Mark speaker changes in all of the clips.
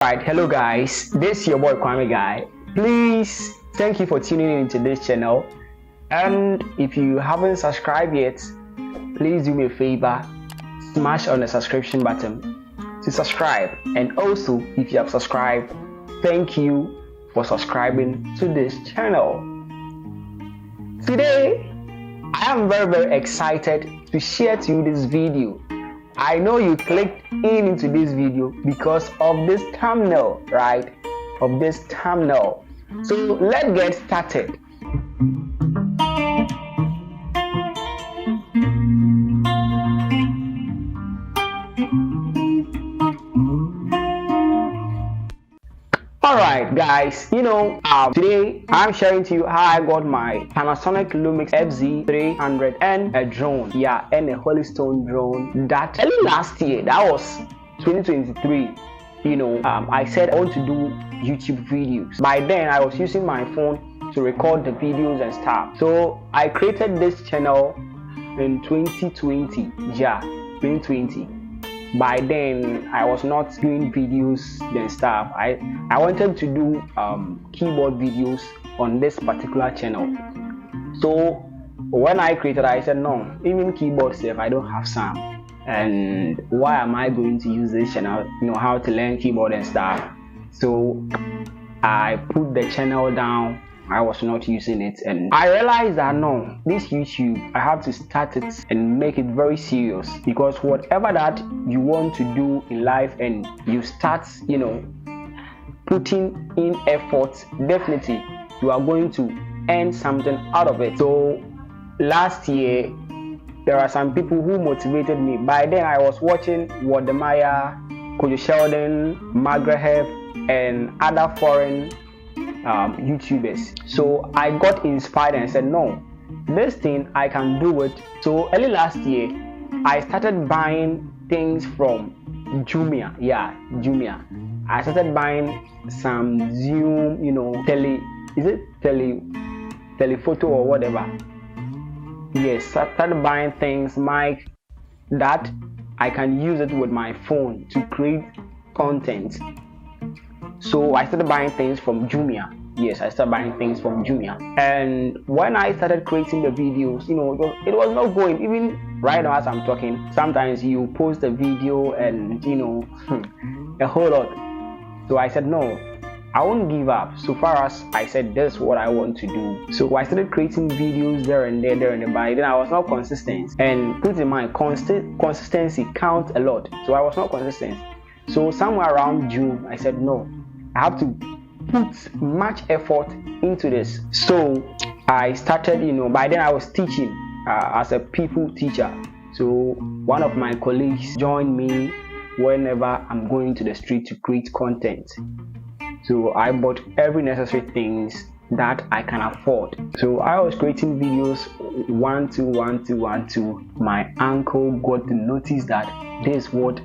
Speaker 1: Alright, hello guys, this is your boy Kwame Guy. Please, thank you for tuning into this channel, and if you haven't subscribed yet, please do me a favor, smash on the subscription button to subscribe. And also, if you have subscribed, thank you for subscribing to this channel. Today I am very excited to share to you this video. I know you clicked into this video because of this thumbnail, right? Of this thumbnail. So let's get started. Alright guys, today I'm sharing to you how I got my Panasonic Lumix FZ300 a drone, and a Holystone drone that early last year, that was 2023. I said I want to do YouTube videos. By then I was using my phone to record the videos and stuff. So I created this channel in 2020. 2020. By then I was not doing videos and stuff. I wanted to do keyboard videos on this particular channel. So when I created, I said no, even keyboard stuff I don't have some, and why am I going to use this channel, how to learn keyboard and stuff. So I put the channel down. I was not using it, and I realized that no, this YouTube, I have to start it and make it very serious, because whatever that you want to do in life and you start putting in effort, definitely you are going to earn something out of it. So last year there are some people who motivated me. By then I was watching Waldemar, Kojo Sheldon, Margaret Hef, and other foreign YouTubers. So I got inspired and said no, this thing I can do it. So early last year I started buying things from Jumia. Jumia. I started buying some Zoom, telephoto or whatever. Yes, I started buying things, mic, that I can use it with my phone to create content. So I started buying things from Jumia. Yes, I started buying things from Jumia. And when I started creating the videos, it was not going. Even right now as I'm talking, sometimes you post a video and a whole lot. So I said no, I won't give up. So far as I said this is what I want to do. So I started creating videos there and there, but then I was not consistent. And put in mind, consistency counts a lot. So I was not consistent. So somewhere around June, I said no, I have to put much effort into this. So I started, by then I was teaching as a people teacher. So one of my colleagues joined me whenever I'm going to the street to create content. So I bought every necessary things that I can afford. So I was creating videos one, two. My uncle got to notice that this is what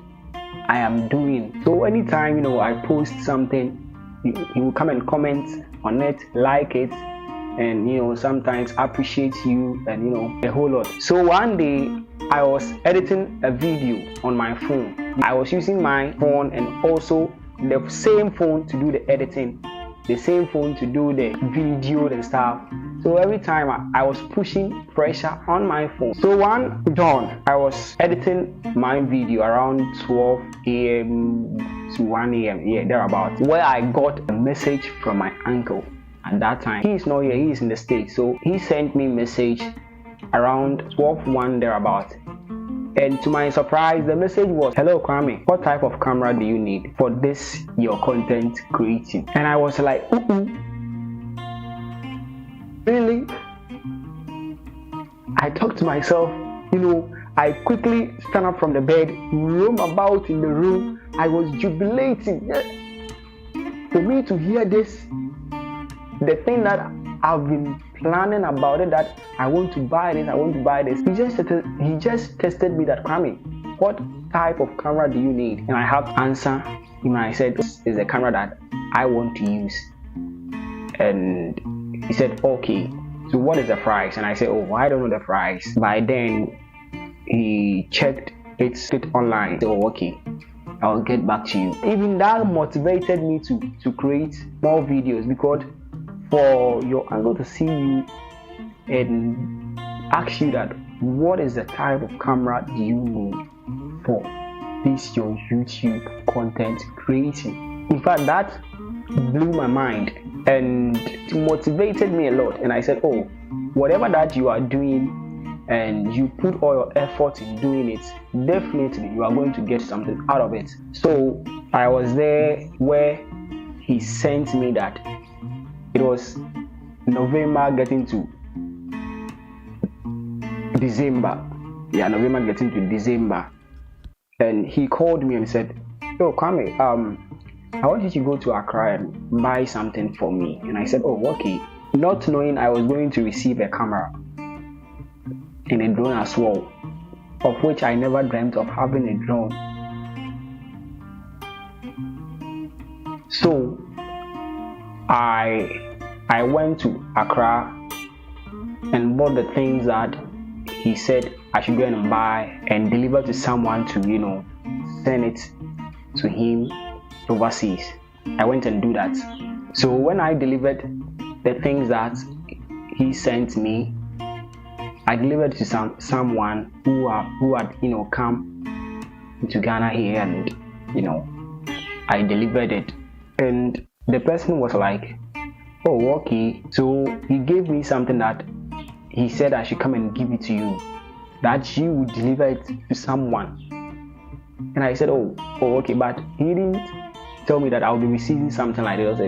Speaker 1: I am doing. So anytime I post something, he will come and comment on it, like it, and sometimes appreciate you, and a whole lot. So one day I was editing a video on my phone. I was using my phone and also the same phone to do the editing, the same phone to do the video and stuff. So every time I was pushing pressure on my phone. So one dawn, I was editing my video around 12 a.m. to 1 a.m. thereabout, where I got a message from my uncle. At that time, he is not here, he is in the States. So he sent me a message around 12:01 thereabout. And to my surprise, the message was, "Hello Kwame, what type of camera do you need for this your content creating?" And I was like, really? I talked to myself, I quickly stand up from the bed, roam about in the room. I was jubilating. For me to hear this, the thing that I've been planning about it, that I want to buy this. He just tested me that, Kwame, what type of camera do you need? And I have to answer. I said, this is the camera that I want to use. And he said, okay, so what is the price? And I said, oh, I don't know the price. By then he checked it online. So okay, I'll get back to you. Even that motivated me to create more videos, because for your uncle to see you and ask you that what is the type of camera do you need for this your YouTube content creation. In fact, that blew my mind and it motivated me a lot, and I said, oh, whatever that you are doing and you put all your effort in doing it, definitely you are going to get something out of it. So I was there where he sent me that. It was November getting to December. Yeah, November getting to December. And he called me and said, yo, Kwame, I want you to go to Accra and buy something for me. And I said, oh, okay. Not knowing I was going to receive a camera and a drone as well, of which I never dreamt of having a drone. So I went to Accra and bought the things that he said I should go and buy and deliver to someone to, send it to him overseas. I went and do that. So when I delivered the things that he sent me, I delivered to someone who had come to Ghana here, and I delivered it, and the person was like, oh, okay. So he gave me something that he said I should come and give it to you, that you would deliver it to someone. And I said, oh, okay, but he didn't tell me that I'll be receiving something like this.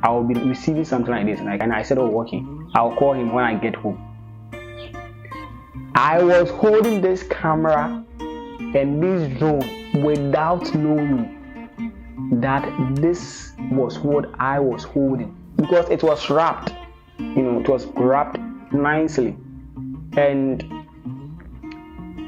Speaker 1: I'll be receiving something like this, and I said, oh, okay, I'll call him when I get home. I was holding this camera and this drone without knowing that this was what I was holding, because it was wrapped, it was wrapped nicely. And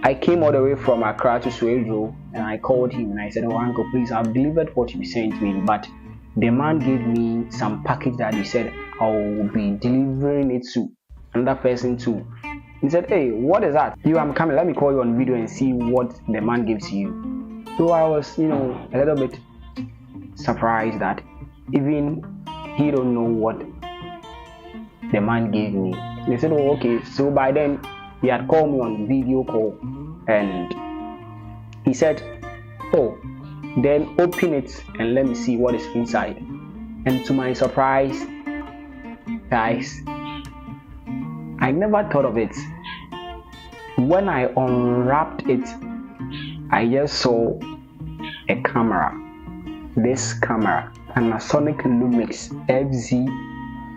Speaker 1: I came all the way from Accra to Suejo, and I called him and I said, oh, uncle, please, I've delivered what you sent me, but the man gave me some package that he said I'll be delivering it to another person too. He said, hey, what is that? I'm coming, let me call you on video and see what the man gives you. So I was, a little bit surprised that even he don't know what the man gave me. They said, oh, okay. So by then he had called me on video call, and he said, oh, then open it and let me see what is inside. And to my surprise, guys, I never thought of it. When I unwrapped it, I just saw a camera. This camera, Panasonic Lumix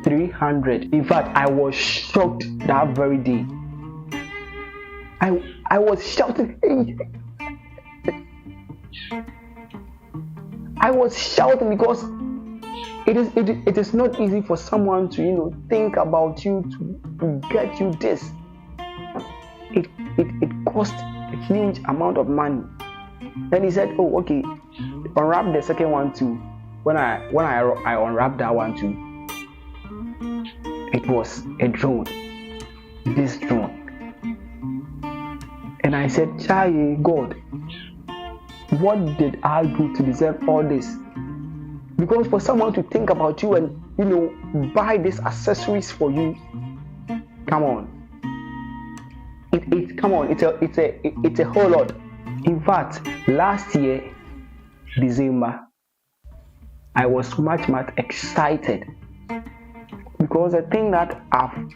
Speaker 1: FZ300. In fact, I was shocked that very day. I was shouting, hey. I was shouting because it is not easy for someone to think about you to get you this. It cost a huge amount of money. Then he said, oh, okay, unwrap the second one too. When I unwrapped that one too, it was a drone, this drone. And I said, Chai, God, what did I do to deserve all this? Because for someone to think about you and buy these accessories for you, come on, it's a whole lot. In fact, last year December, I was much excited, because the thing that I've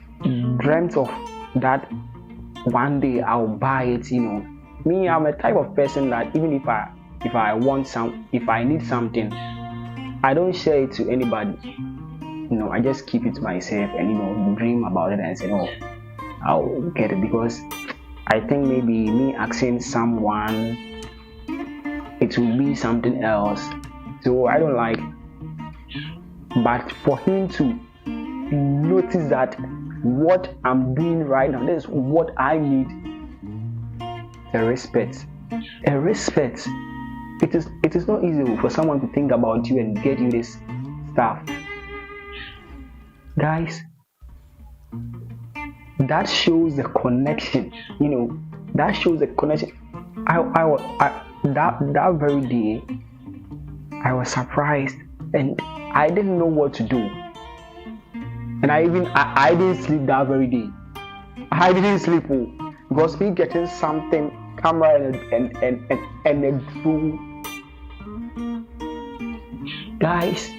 Speaker 1: dreamt of, that one day I'll buy it. Me, I'm a type of person that even if I need something, I don't share it to anybody. I just keep it to myself and dream about it and say, oh, I'll get it, because I think maybe me asking someone, it will be something else. So I don't like. But for him to notice that what I'm doing right now, this is what I need, a respect. It is not easy for someone to think about you and get you this stuff. Guys, that shows the connection. That shows the connection. that very day, I was surprised and I didn't know what to do. And I didn't sleep that very day. I didn't sleep because me getting something, camera and a drone. Guys,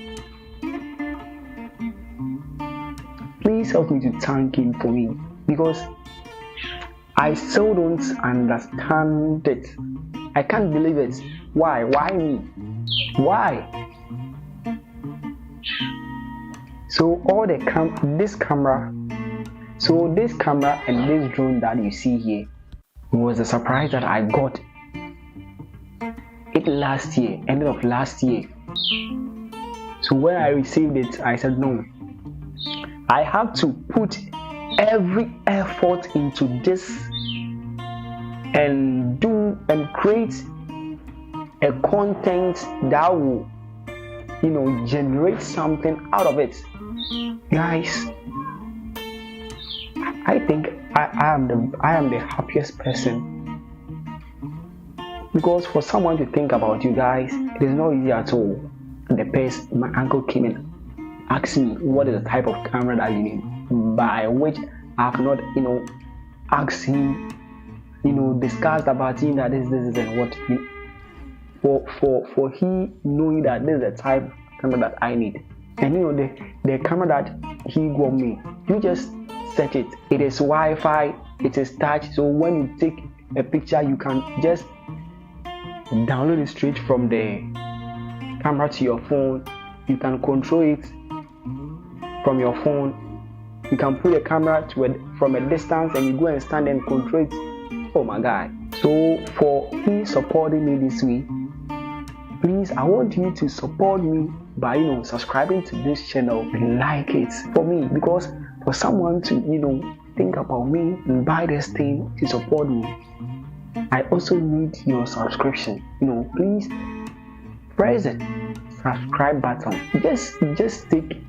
Speaker 1: please help me to thank him for me, because I still don't understand it. I can't believe it. Why me? Why? So this camera and this drone that you see here was a surprise that I got it last year, end of last year. So when I received it, I said no, I have to put every effort into this and create a content that will generate something out of it. Guys, I think I am the happiest person, because for someone to think about you guys, it is not easy at all. My uncle came and asked me what is the type of camera that you need, by which I have not asked him, discussed about him that this and what for he knowing that this is the type of camera that I need. And the camera that he got me, you just set it. It is Wi-Fi, it is touch, so when you take a picture, you can just download it straight from the camera to your phone. You can control it from your phone. You can put a camera from a distance and you go and stand and control it. Oh my God. So for he supporting me this way, please, I want you to support me by subscribing to this channel and like it for me, because for someone to think about me and buy this thing to support me, I also need your subscription. Please press the subscribe button. Just take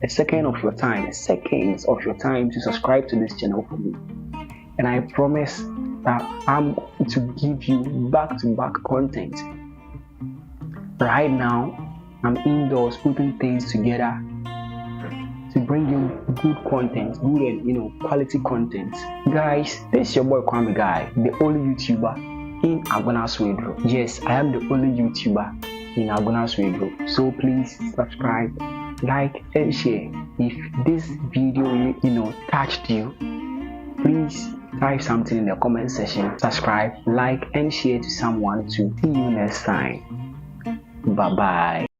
Speaker 1: seconds of your time to subscribe to this channel for me, and I promise that I'm going to give you back-to-back content. Right now, I'm indoors putting things together to bring you good content, good and quality content. Guys, this is your boy Kwame Guy, the only YouTuber in Agbona's Radio. Yes, I am the only YouTuber in Agbona's Radio. So please subscribe, like and share. If this video touched you, please type something in the comment section. Subscribe, like and share to someone too. See you next time. Bye bye.